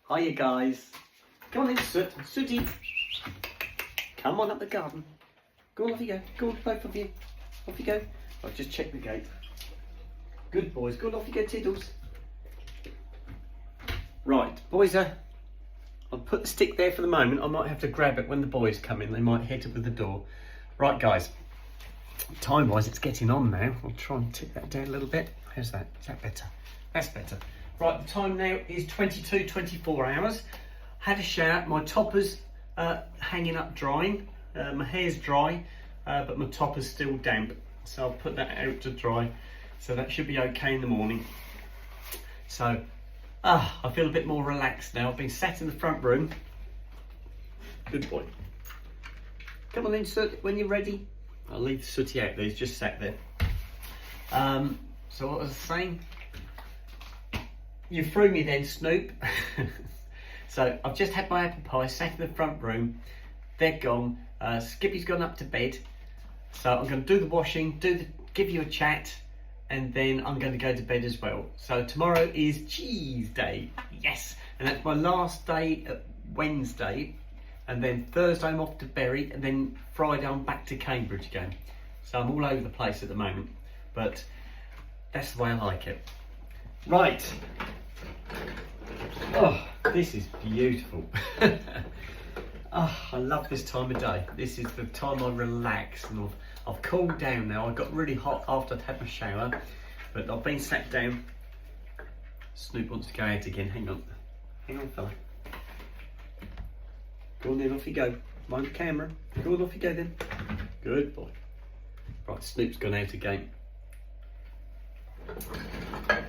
Hiya guys. Come on in, Sooty. Come on up the garden. Go on, off you go. Go on, both of you. Off you go. I'll just check the gate. Good boys. Go on, off you go, Tiddles. Right, boys, I'll put the stick there for the moment. I might have to grab it when the boys come in. They might hit it with the door. Right, guys. Time-wise, it's getting on now. I'll try and tip that down a little bit. How's that? Is that better? That's better. Right, the time now is 24 hours. Had a shower. My topper's hanging up drying. My hair's dry, but my topper's still damp. So I'll put that out to dry. So that should be okay in the morning. So, I feel a bit more relaxed now. I've been sat in the front room. Good boy. Come on in, Soot, when you're ready. I'll leave Sooty out there, he's just sat there. So what was I saying? You threw me then, Snoop. So I've just had my apple pie, sat in the front room. They're gone. Skippy's gone up to bed. So I'm going to do the washing, give you a chat, and then I'm going to go to bed as well. So tomorrow is cheese day. Yes, and that's my last day at Wednesday. And then Thursday I'm off to Bury, and then Friday I'm back to Cambridge again. So I'm all over the place at the moment, but that's the way I like it. Right. Oh, this is beautiful. Oh, I love this time of day. This is the time I relax, and I've cooled down now. I got really hot after I'd had my shower, but I've been sat down. Snoop wants to go out again. Hang on, fella. Go on then, off you go. Mind the camera. Go on, off you go then. Good boy. Right, Snoop's gone out again.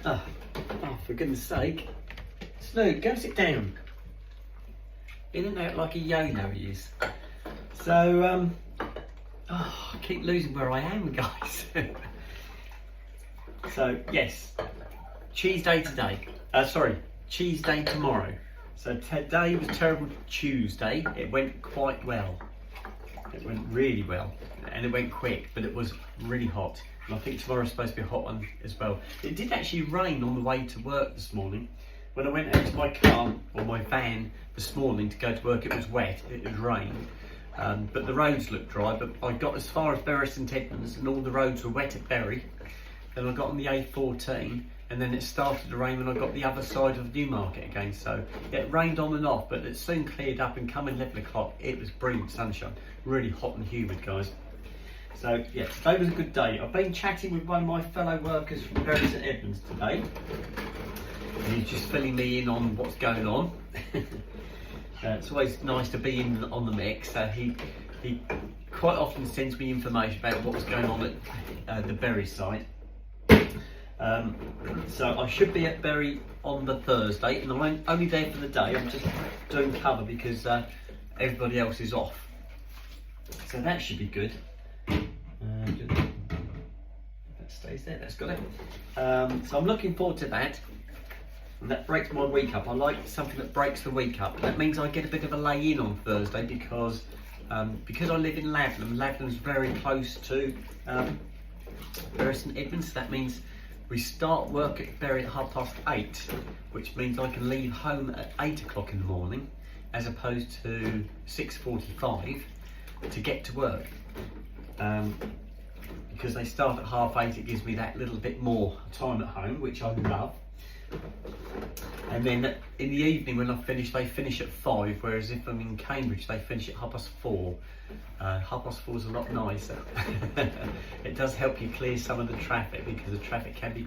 Oh, for goodness sake. Snoop, go sit down. In and out like a yo-yo he is. So, I keep losing where I am, guys. So, yes. Cheese day today. Cheese day tomorrow. So today was Terrible Tuesday. It went quite well. It went really well, and it went quick, but it was really hot. And I think tomorrow's supposed to be a hot one as well. It did actually rain on the way to work this morning. When I went out to my car, or my van this morning to go to work, it was wet, it had rained. But the roads looked dry, but I got as far as Bury St Edmunds, and all the roads were wet at Bury. Then I got on the A14, and then it started to rain when I got the other side of Newmarket again. So it rained on and off, but it soon cleared up, and come 11 o'clock, it was brilliant sunshine. Really hot and humid, guys. So yeah, today was a good day. I've been chatting with one of my fellow workers from Bury St Edmunds today. And he's just filling me in on what's going on. It's always nice to be in on the mix. He quite often sends me information about what's going on at the Bury site. So I should be at Bury on the Thursday, and I'm only there for the day. I'm just doing cover because everybody else is off. So that should be good. That stays there, that's got it. So I'm looking forward to that. And that breaks my week up. I like something that breaks the week up. That means I get a bit of a lay in on Thursday because I live in Lavenham. Lavenham's very close to Bury St Edmunds. So that means we start work at Bury at 8:30, which means I can leave home at 8 o'clock in the morning, as opposed to 6:45 to get to work. Because they start at 8:30, it gives me that little bit more time at home, which I love. And then in the evening when I finish, they finish at 5, whereas if I'm in Cambridge, they finish at 4:30. 4:30 is a lot nicer. It does help you clear some of the traffic, because the traffic can be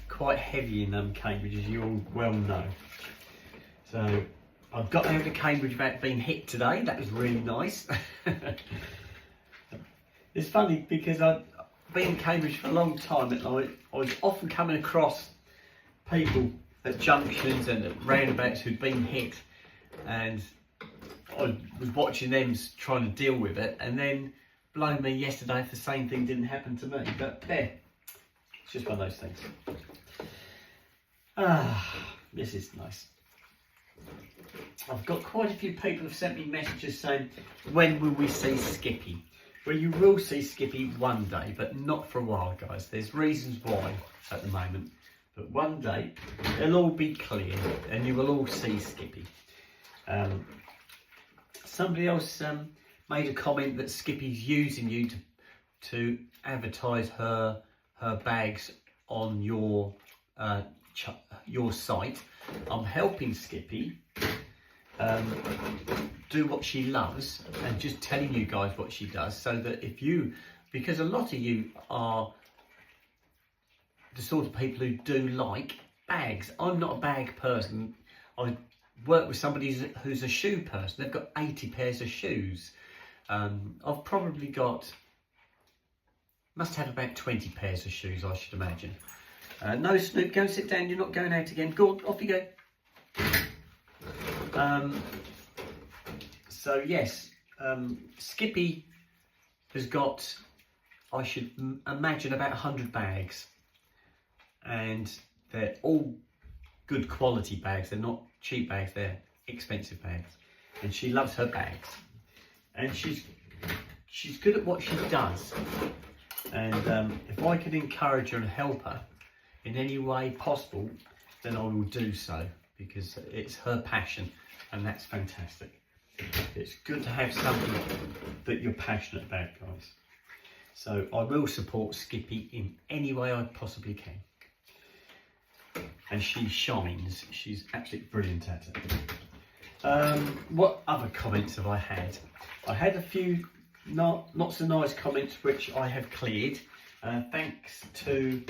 quite heavy in Cambridge, as you all well know. So I've got out of Cambridge without being hit today. That was really nice. It's funny because I've been in Cambridge for a long time, and I was often coming across people at junctions and at roundabouts who'd been hit, and I was watching them trying to deal with it, and then blow me yesterday if the same thing didn't happen to me. But there, it's just one of those things. This is nice. I've got quite a few people have sent me messages saying, when will we see Skippy? Well, you will see Skippy one day, but not for a while, guys. There's reasons why at the moment. But one day it'll all be clear and you will all see Skippy. Somebody else made a comment that Skippy's using you to advertise her bags on your site. I'm helping Skippy do what she loves and just telling you guys what she does, so that because a lot of you are the sort of people who do like bags. I'm not a bag person. I work with somebody who's a shoe person. They've got 80 pairs of shoes. I've probably must have about 20 pairs of shoes, I should imagine. No, Snoop, go and sit down. You're not going out again. Go on, off you go. So yes, Skippy has got, I should imagine, about 100 bags. And they're all good quality bags. They're not cheap bags, they're expensive bags. And she loves her bags. And she's good at what she does. And if I can encourage her and help her in any way possible, then I will do so, because it's her passion, and that's fantastic. It's good to have something that you're passionate about, guys. So I will support Skippy in any way I possibly can. And she shines. She's absolutely brilliant at it. What other comments have I had? I had a few not so nice comments which I have cleared. Thanks to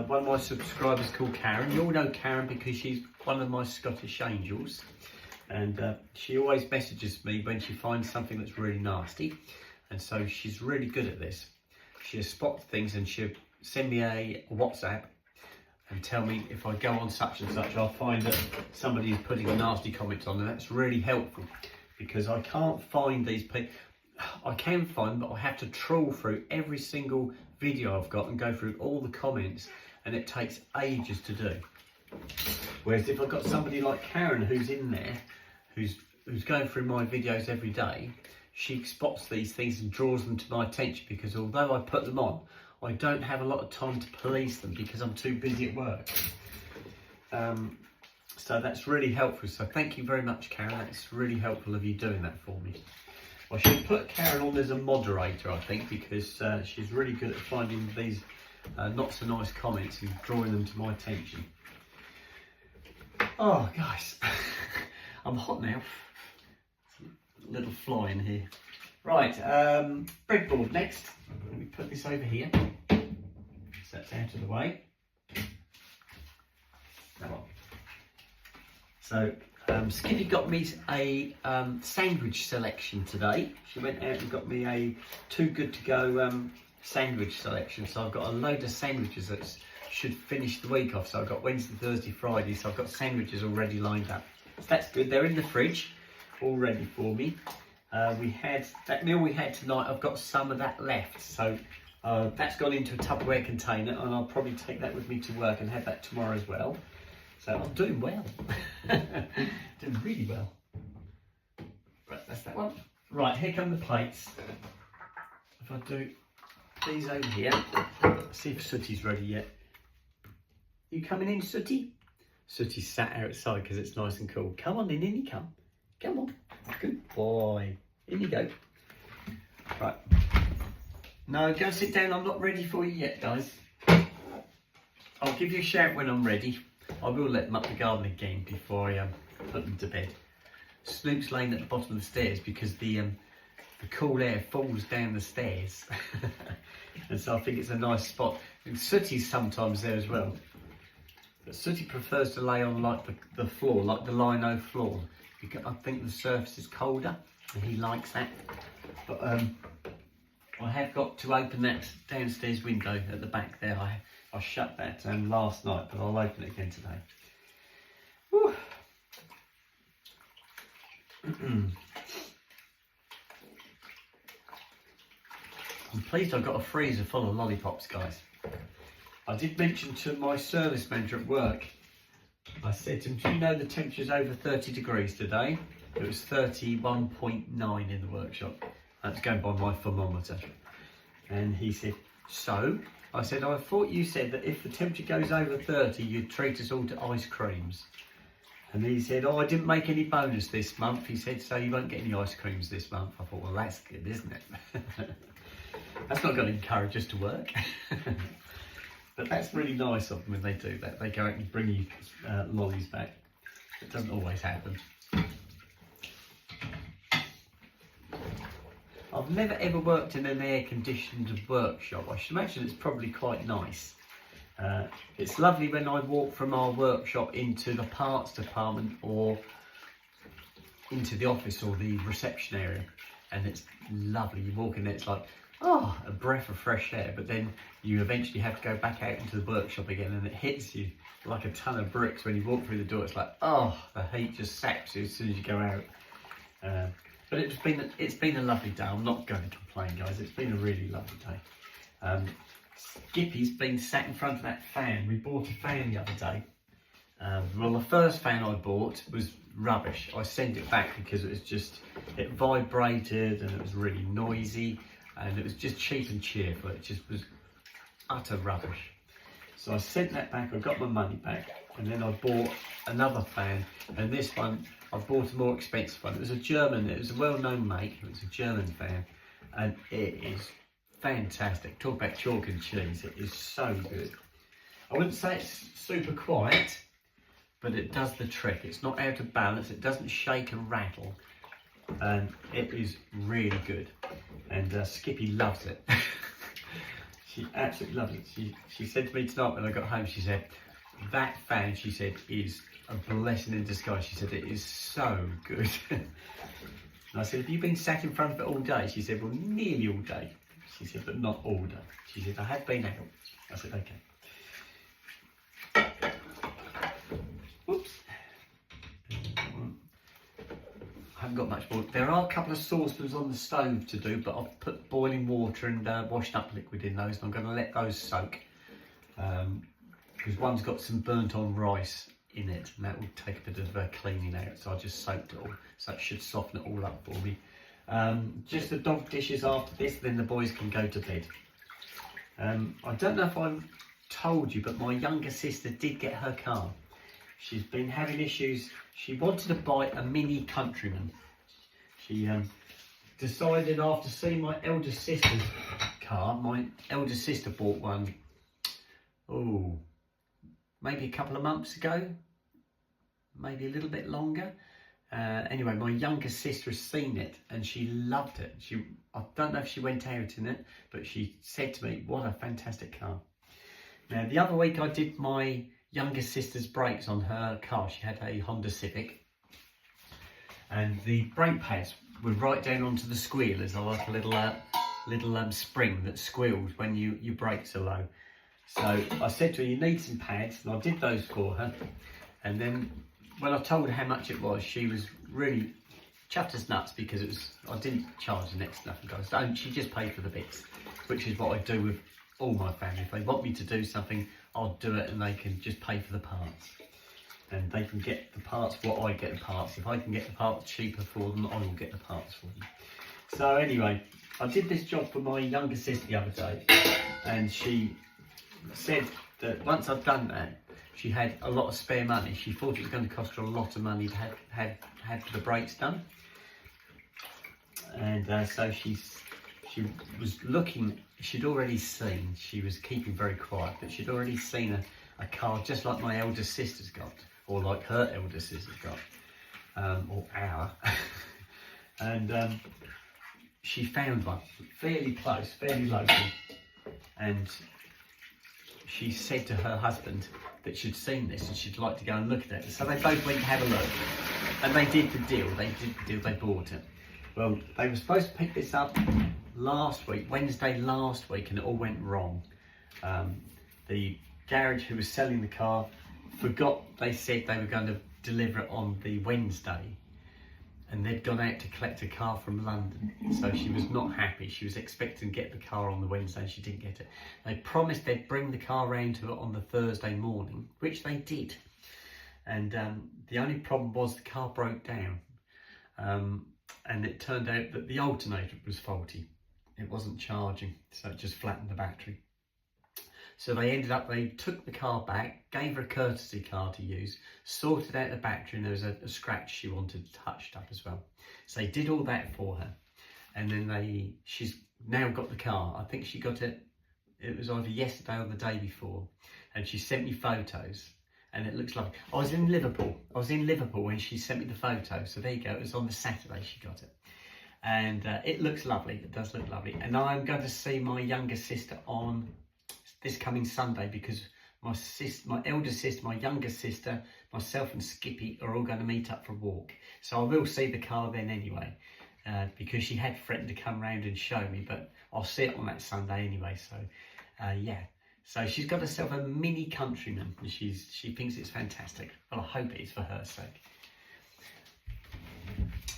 one of my subscribers called Karen. You all know Karen because she's one of my Scottish angels, and she always messages me when she finds something that's really nasty, and so she's really good at this. She'll spot things and she'll send me a WhatsApp and tell me if I go on such and such, I'll find that somebody is putting a nasty comment on, and that's really helpful, because I can't find these people. I can find, but I have to trawl through every single video I've got and go through all the comments, and it takes ages to do. Whereas if I've got somebody like Karen who's in there, who's going through my videos every day, she spots these things and draws them to my attention, because although I put them on, I don't have a lot of time to police them because I'm too busy at work. So that's really helpful. So thank you very much, Karen. That's really helpful of you doing that for me. I should put Karen on as a moderator, I think, because she's really good at finding these not so nice comments and drawing them to my attention. Oh, guys, I'm hot now. A little fly in here. Right, breadboard next. Let me put this over here. So that's out of the way. So Skippy got me a sandwich selection today. She went out and got me a too good to go sandwich selection. So I've got a load of sandwiches that should finish the week off. So I've got Wednesday, Thursday, Friday. So I've got sandwiches already lined up. So that's good. They're in the fridge, all ready for me. We had that meal we had tonight. I've got some of that left. So that's gone into a Tupperware container, and I'll probably take that with me to work and have that tomorrow as well. So I'm doing well. Doing really well. Right, that's that one. Right, here come the plates. If I do these over here, see if Sooty's ready yet. You coming in, Sooty? Sooty's sat outside because it's nice and cool. Come on in you come. Come on. Good boy. In you go. Right. No, go sit down. I'm not ready for you yet, guys. I'll give you a shout when I'm ready. I will let them up the garden again before I put them to bed. Snoop's laying at the bottom of the stairs because the cool air falls down the stairs. And so I think it's a nice spot. And Sooty's sometimes there as well. But Sooty prefers to lay on like the floor, like the lino floor. Because I think the surface is colder and he likes that. But I have got to open that downstairs window at the back there. I shut that last night, but I'll open it again today. Whew. I'm pleased I've got a freezer full of lollipops, guys. I did mention to my service manager at work, I said to him, do you know the temperature's over 30 degrees today? It was 31.9 in the workshop. That's going by my thermometer. And he said, so? I said, I thought you said that if the temperature goes over 30, you'd treat us all to ice creams. And he said, oh, I didn't make any bonus this month. He said, so you won't get any ice creams this month. I thought, well, that's good, isn't it? That's not going to encourage us to work. But that's really nice of them when they do that. They go out and bring you lollies back. It doesn't always happen. I've never ever worked in an air-conditioned workshop. I should imagine it's probably quite nice. It's lovely when I walk from our workshop into the parts department or into the office or the reception area, and it's lovely. You walk in there, it's like, oh, a breath of fresh air, but then you eventually have to go back out into the workshop again, and it hits you like a ton of bricks when you walk through the door. It's like, oh, the heat just saps you as soon as you go out. But it's been a lovely day. I'm not going to complain, guys. It's been a really lovely day. Skippy's been sat in front of that fan. We bought a fan the other day. Well, the first fan I bought was rubbish. I sent it back because it vibrated and it was really noisy and it was just cheap and cheerful. It just was utter rubbish. So I sent that back, I got my money back, and then I bought another fan, and this one, I bought a more expensive one. It was a well-known make, it was a German fan, and it is fantastic. Talk about chalk and cheese, it is so good. I wouldn't say it's super quiet, but it does the trick. It's not out of balance, it doesn't shake and rattle, and it is really good. And Skippy loves it. She absolutely loves it. She said to me tonight when I got home, she said, that fan, she said, is a blessing in disguise. She said, it is so good. And I said, have you been sat in front of it all day? She said, well, nearly all day. She said, but not all day. She said, I have been out. I said, okay. Whoops. I haven't got much more. There are a couple of saucepans on the stove to do, but I've put boiling water and washed up liquid in those, and I'm going to let those soak. Because one's got some burnt on rice in it, and that will take a bit of cleaning out, so I just soaked it all, so it should soften it all up for me. Just the dog dishes after this, then the boys can go to bed. I don't know if I told you, but my younger sister did get her car. She's been having issues. She wanted to buy a Mini Countryman. She decided after seeing my elder sister's car, my elder sister bought one, maybe a couple of months ago, maybe a little bit longer. Anyway, my younger sister has seen it and she loved it. I don't know if she went out in it, but she said to me, what a fantastic car. Now, the other week I did my younger sister's brakes on her car. She had a Honda Civic, and the brake pads were right down onto the squealers. I like a little spring that squeals when your brakes are low. So I said to her, you need some pads, and I did those for her. And then when I told her how much it was, she was really chuffed as nuts, because I didn't charge the next to nothing, guys. She just paid for the bits, which is what I do with all my family. If they want me to do something, I'll do it, and they can just pay for the parts. And they can get the parts what I get the parts. If I can get the parts cheaper for them, I will get the parts for them. So anyway, I did this job for my younger sister the other day, and she said that once I'd done that, she had a lot of spare money. She thought it was going to cost her a lot of money to have the brakes done. And so she was looking, she'd already seen, she was keeping very quiet, but she'd already seen a car just like my elder sister's got, or like her elder sister's got, or our. And she found one fairly close, fairly local, and she said to her husband that she'd seen this and she'd like to go and look at it. So they both went to have a look, and they did the deal. They bought it. Well, they were supposed to pick this up Wednesday last week, and it all went wrong. The garage who was selling the car forgot. They said they were going to deliver it on the Wednesday, and they'd gone out to collect a car from London. So she was not happy. She was expecting to get the car on the Wednesday, and she didn't get it. They promised they'd bring the car round to it on the Thursday morning, which they did. And the only problem was the car broke down. And it turned out that the alternator was faulty. It wasn't charging, so it just flattened the battery. So they took the car back, gave her a courtesy car to use, sorted out the battery, and there was a scratch she wanted touched up as well. So they did all that for her. And then she's now got the car. I think she got it was either yesterday or the day before. And she sent me photos. And it looks like I was in Liverpool when she sent me the photo. So there you go. It was on the Saturday she got it. And it looks lovely. It does look lovely. And I'm going to see my younger sister on this coming Sunday, because my elder sister, my younger sister, myself and Skippy are all going to meet up for a walk. So I will see the car then anyway, because she had threatened to come round and show me, but I'll see it on that Sunday anyway. So yeah. So she's got herself a mini Countryman, and she thinks it's fantastic. Well, I hope it is for her sake.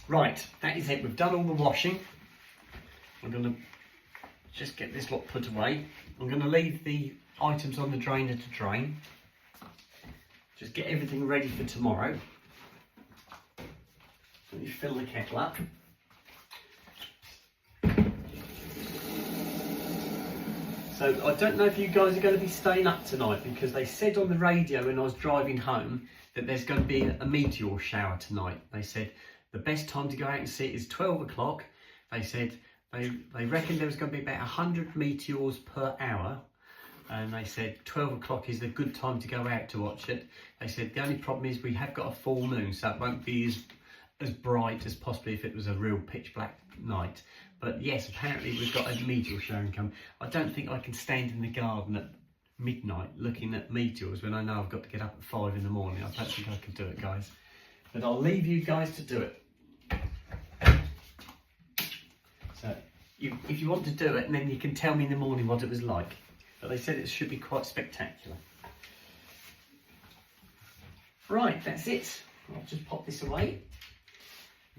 Right, that is it. We've done all the washing. I'm going to just get this lot put away. I'm going to leave the items on the drainer to drain. Just get everything ready for tomorrow. Let me fill the kettle up. So I don't know if you guys are going to be staying up tonight, because they said on the radio when I was driving home that there's going to be a meteor shower tonight. They said the best time to go out and see it is 12 o'clock. They said they reckon there was going to be about 100 meteors per hour. And they said 12 o'clock is a good time to go out to watch it. They said the only problem is we have got a full moon, so it won't be as bright as possibly if it was a real pitch black night. But yes, apparently we've got a meteor shower coming. I don't think I can stand in the garden at midnight looking at meteors when I know I've got to get up at 5 in the morning. I don't think I can do it, guys. But I'll leave you guys to do it. So if you want to do it, and then you can tell me in the morning what it was like. But they said it should be quite spectacular. Right, that's it. I'll just pop this away.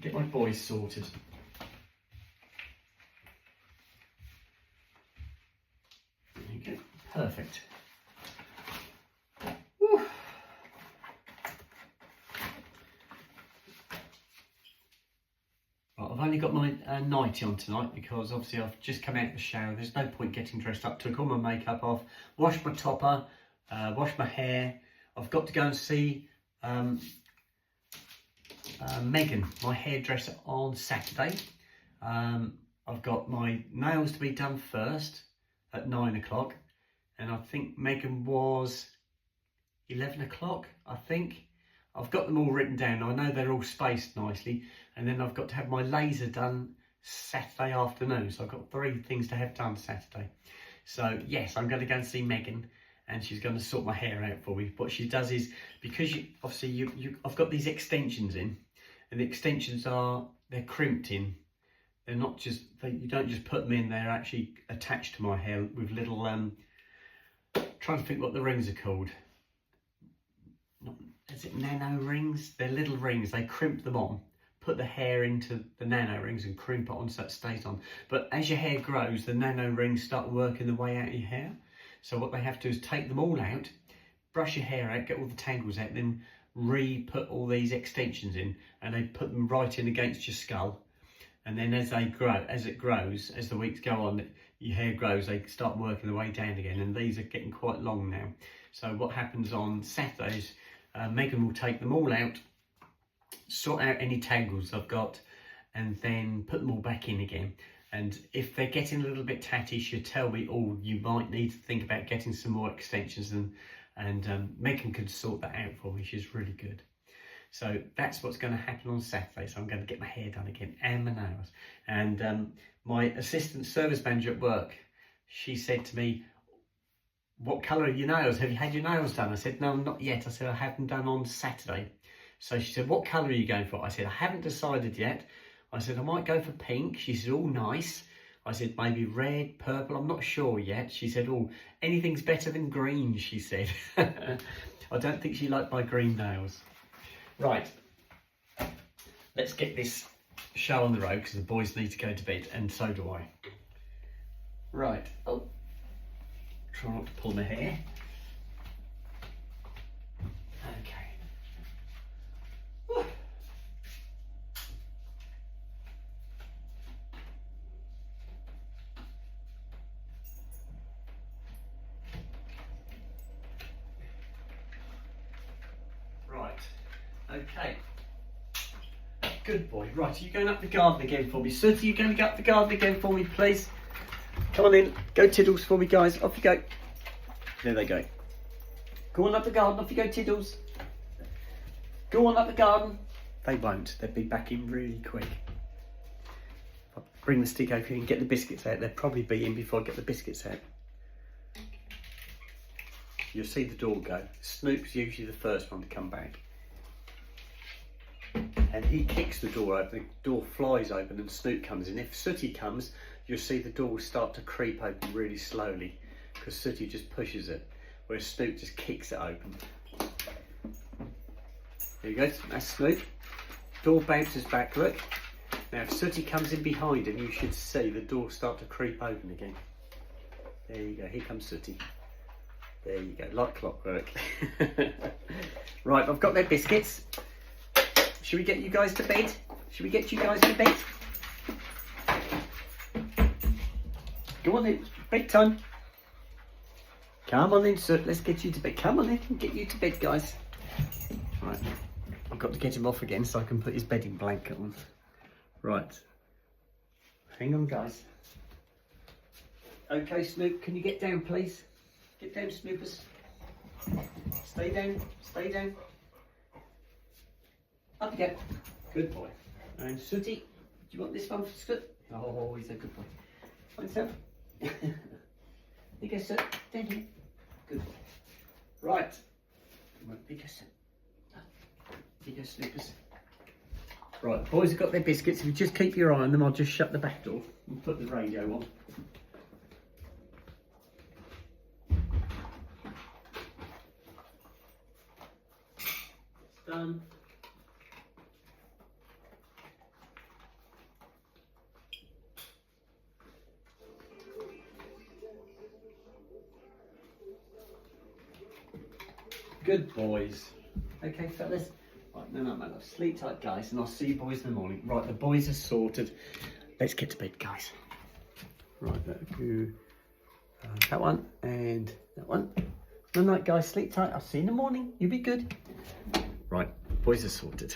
Get my boys sorted. There you go. Perfect. Whew. Right, I've only got my nightie on tonight, because obviously I've just come out of the shower. There's no point getting dressed up. Took all my makeup off, washed my topper, washed my hair. I've got to go and see Megan, my hairdresser, on Saturday. I've got my nails to be done first at 9 o'clock, and I think Megan was 11 o'clock, I think. I've got them all written down. I know they're all spaced nicely, and then I've got to have my laser done Saturday afternoon. So I've got 3 things to have done Saturday. So yes, I'm going to go and see Megan, and she's going to sort my hair out for me. What she does is, because I've got these extensions in, and the extensions they're crimped in. They're not just, you don't just put them in, they're actually attached to my hair with little, trying to think what the rings are called. Is it nano rings? They're little rings. They crimp them on, put the hair into the nano rings and crimp it on so it stays on. But as your hair grows, the nano rings start working their way out of your hair. So what they have to do is take them all out, brush your hair out, get all the tangles out, then re-put all these extensions in, and they put them right in against your skull. And then as it grows, as the weeks go on, your hair grows, they start working their way down again. And these are getting quite long now. So what happens on Saturdays, Megan will take them all out, sort out any tangles I've got, and then put them all back in again. And if they're getting a little bit tatty, she'll tell me, oh, you might need to think about getting some more extensions, and Megan can sort that out for me. She's really good. So that's what's going to happen on Saturday. So I'm going to get my hair done again and my nails. And my assistant service manager at work, she said to me, what colour are your nails? Have you had your nails done? I said, no, not yet. I said, I have them done on Saturday. So she said, what colour are you going for? I said, I haven't decided yet. I said, I might go for pink. She said, oh, nice. I said, maybe red, purple, I'm not sure yet. She said, oh, anything's better than green, she said. I don't think she liked my green nails. Right, let's get this show on the road, because the boys need to go to bed, and so do I. Right, oh, try not to pull my hair. Okay. Whew. Okay. Good boy. Right, are you going up the garden again for me? Sooty, you going to go up the garden again for me, please? Come on in. Go Tiddles for me, guys. Off you go. There they go. Go on up the garden. Off you go, Tiddles. Go on up the garden. They won't. They'll be back in really quick. I'll bring the stick over here and get the biscuits out. They'll probably be in before I get the biscuits out. You'll see the door go. Snoop's usually the first one to come back. And he kicks the door open, the door flies open and Snoop comes in. If Sooty comes, you'll see the door start to creep open really slowly because Sooty just pushes it, whereas Snoop just kicks it open. There you go, that's Snoop. Door bounces back, look. Now if Sooty comes in behind him, you should see the door start to creep open again. There you go, here comes Sooty. There you go, like clockwork. Right, I've got their biscuits. Should we get you guys to bed? Should we get you guys to bed? Go on then, bedtime. Come on then, sir, let's get you to bed. Come on then, get you to bed, guys. Right, I've got to get him off again so I can put his bedding blanket on. Right, hang on, guys. Okay, Snoop, can you get down, please? Get down, Snoopers. Stay down, stay down. Up you go. Good boy. And Sooty, do you want this one for Scoot? Oh, he's a good boy. Find yourself. Here you go, Soot. Down here. Good boy. Right. Here you go, Soot. Here you go, Snoopers. Right, the boys have got their biscuits. If you just keep your eye on them, I'll just shut the back door and put the radio on. It's done. Good boys. Okay, fellas. Right, no, my love. Sleep tight, guys, and I'll see you boys in the morning. Right, the boys are sorted. Let's get to bed, guys. Right, that one and that one. Good night, guys. Sleep tight. I'll see you in the morning. You'll be good. Right, boys are sorted.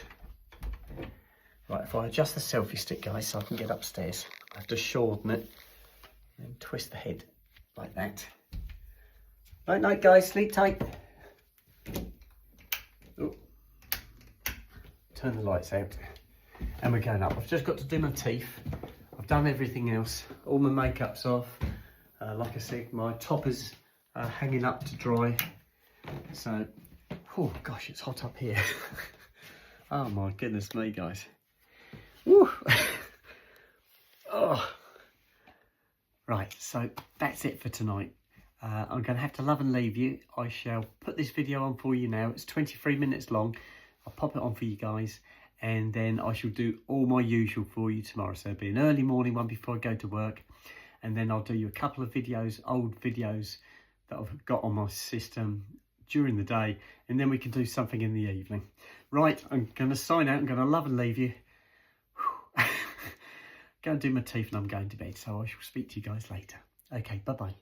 Right, if I adjust the selfie stick, guys, so I can get upstairs, I have to shorten it and twist the head like that. Night, night, guys. Sleep tight. Oh. Turn the lights out and we're going up. I've just got to do my teeth. I've done everything else. All my makeup's off. Like I said, my toppers are hanging up to dry. So, oh gosh, it's hot up here. Oh my goodness me, guys. Woo. Oh. Right, so that's it for tonight. I'm going to have to love and leave you. I shall put this video on for you now. It's 23 minutes long. I'll pop it on for you guys and then I shall do all my usual for you tomorrow. So it'll be an early morning one before I go to work, and then I'll do you a couple of videos, old videos that I've got on my system during the day, and then we can do something in the evening. Right, I'm going to sign out. I'm going to love and leave you. Go and do my teeth and I'm going to bed. So I shall speak to you guys later. Okay, bye-bye.